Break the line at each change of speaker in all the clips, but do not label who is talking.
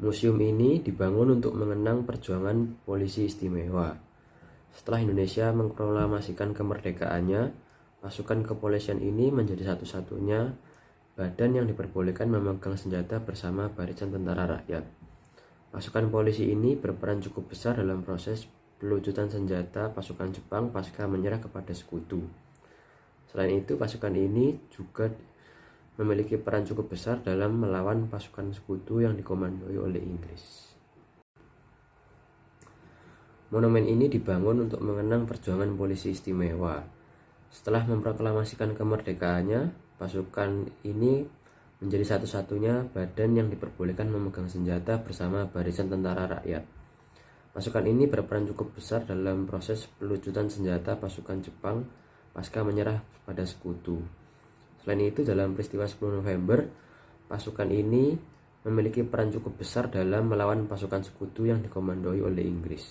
Museum ini dibangun untuk mengenang perjuangan polisi istimewa. Setelah Indonesia mengproklamasikan kemerdekaannya, pasukan kepolisian ini menjadi satu-satunya badan yang diperbolehkan memegang senjata bersama Barisan Tentara Rakyat. Pasukan polisi ini berperan cukup besar dalam proses pelucutan senjata pasukan Jepang pasca menyerah kepada sekutu. Selain itu, pasukan ini juga memiliki peran cukup besar dalam melawan pasukan sekutu yang dikomandoi oleh Inggris. Monumen ini dibangun untuk mengenang perjuangan polisi istimewa. Setelah memproklamasikan kemerdekaannya, pasukan ini menjadi satu-satunya badan yang diperbolehkan memegang senjata bersama Barisan Tentara Rakyat. Pasukan ini berperan cukup besar dalam proses pelucutan senjata pasukan Jepang pasca menyerah pada sekutu. Selain itu, dalam peristiwa 10 November, pasukan ini memiliki peran cukup besar dalam melawan pasukan sekutu yang dikomandoi oleh Inggris.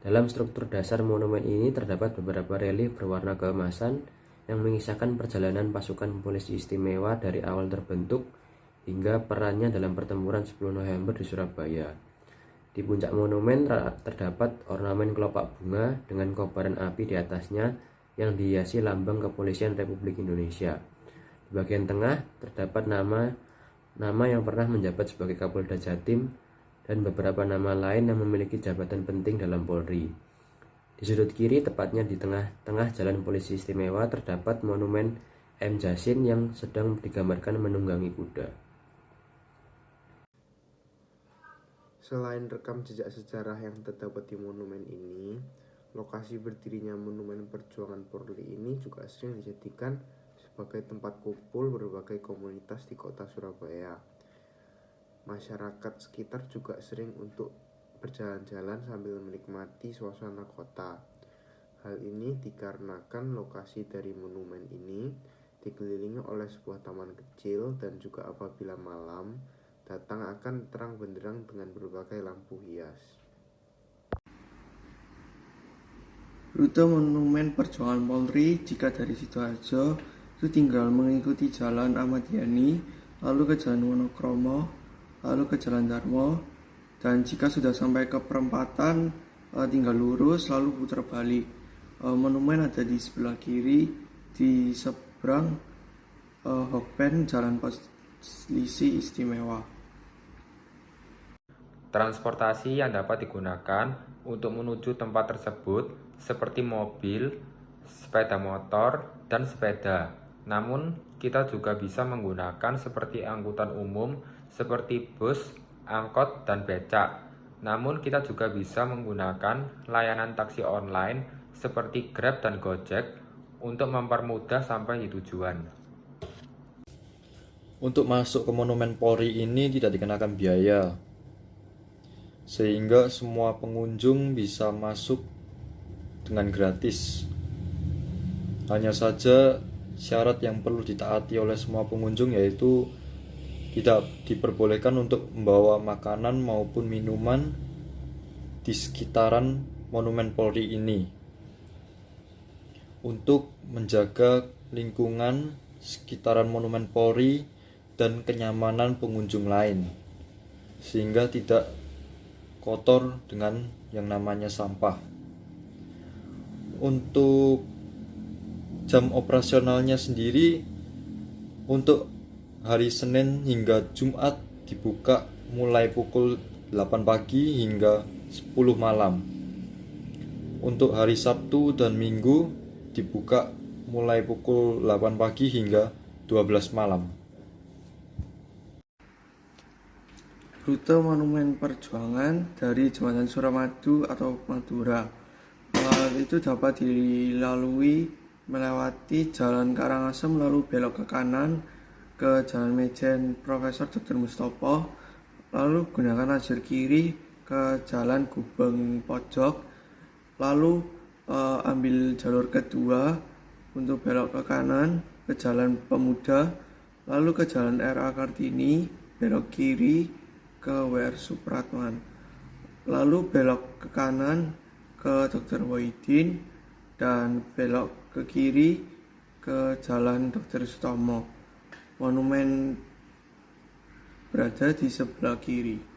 Dalam struktur dasar monumen ini terdapat beberapa relief berwarna keemasan yang mengisahkan perjalanan pasukan polisi istimewa dari awal terbentuk hingga perannya dalam pertempuran 10 November di Surabaya. Di puncak monumen terdapat ornamen kelopak bunga dengan kobaran api di atasnya yang dihiasi lambang Kepolisian Republik Indonesia. Di bagian tengah terdapat nama yang pernah menjabat sebagai Kapolda Jatim dan beberapa nama lain yang memiliki jabatan penting dalam Polri. Di sudut kiri, tepatnya di tengah-tengah Jalan Polisi Istimewa, terdapat monumen M. Jasin yang sedang digambarkan menunggangi kuda.
Selain rekam jejak sejarah yang terdapat di monumen ini, lokasi berdirinya Monumen Perjuangan Polri ini juga sering dijadikan sebagai tempat kumpul berbagai komunitas di kota Surabaya. Masyarakat sekitar juga sering untuk berjalan-jalan sambil menikmati suasana kota. Hal ini dikarenakan lokasi dari monumen ini dikelilingi oleh sebuah taman kecil dan juga apabila malam datang akan terang benderang dengan berbagai lampu hias.
Rute Monumen Perjuangan Polri jika dari Sidoarjo itu tinggal mengikuti Jalan Ahmad Yani, lalu ke Jalan Wonokromo, lalu ke Jalan Darmo, dan jika sudah sampai ke perempatan tinggal lurus lalu putar balik. Monumen ada di sebelah kiri di seberang Hokpen Jalan Polisi Istimewa.
Transportasi yang dapat digunakan untuk menuju tempat tersebut seperti mobil, sepeda motor, dan sepeda. Namun, kita juga bisa menggunakan seperti angkutan umum seperti bus, angkot, dan becak. Namun kita juga bisa menggunakan layanan taksi online seperti Grab dan Gojek untuk mempermudah sampai di tujuan.
Untuk masuk ke Monumen Polri ini tidak dikenakan biaya, sehingga semua pengunjung bisa masuk dengan gratis. Hanya saja syarat yang perlu ditaati oleh semua pengunjung yaitu tidak diperbolehkan untuk membawa makanan maupun minuman di sekitaran Monumen Polri ini untuk menjaga lingkungan sekitaran Monumen Polri dan kenyamanan pengunjung lain sehingga tidak kotor dengan yang namanya sampah. Untuk jam operasionalnya sendiri untuk hari Senin hingga Jumat dibuka mulai pukul 8 pagi hingga 10 malam. Untuk hari Sabtu dan Minggu dibuka mulai pukul 8 pagi hingga 12 malam.
Rute Monumen Perjuangan dari Jembatan Suramadu atau Madura itu dapat dilalui melewati Jalan Karangasem lalu belok ke kanan ke Jalan Mejen Profesor Dr. Mustopo, lalu gunakan lajur kiri ke Jalan Gubeng Pojok, lalu ambil jalur kedua untuk belok ke kanan ke Jalan Pemuda, lalu ke Jalan R.A. Kartini, belok kiri ke W.R. Supratman, lalu belok ke kanan ke Dr. Wahidin, dan belok ke kiri ke Jalan Dr. Sutomo. Monumen berada di sebelah kiri.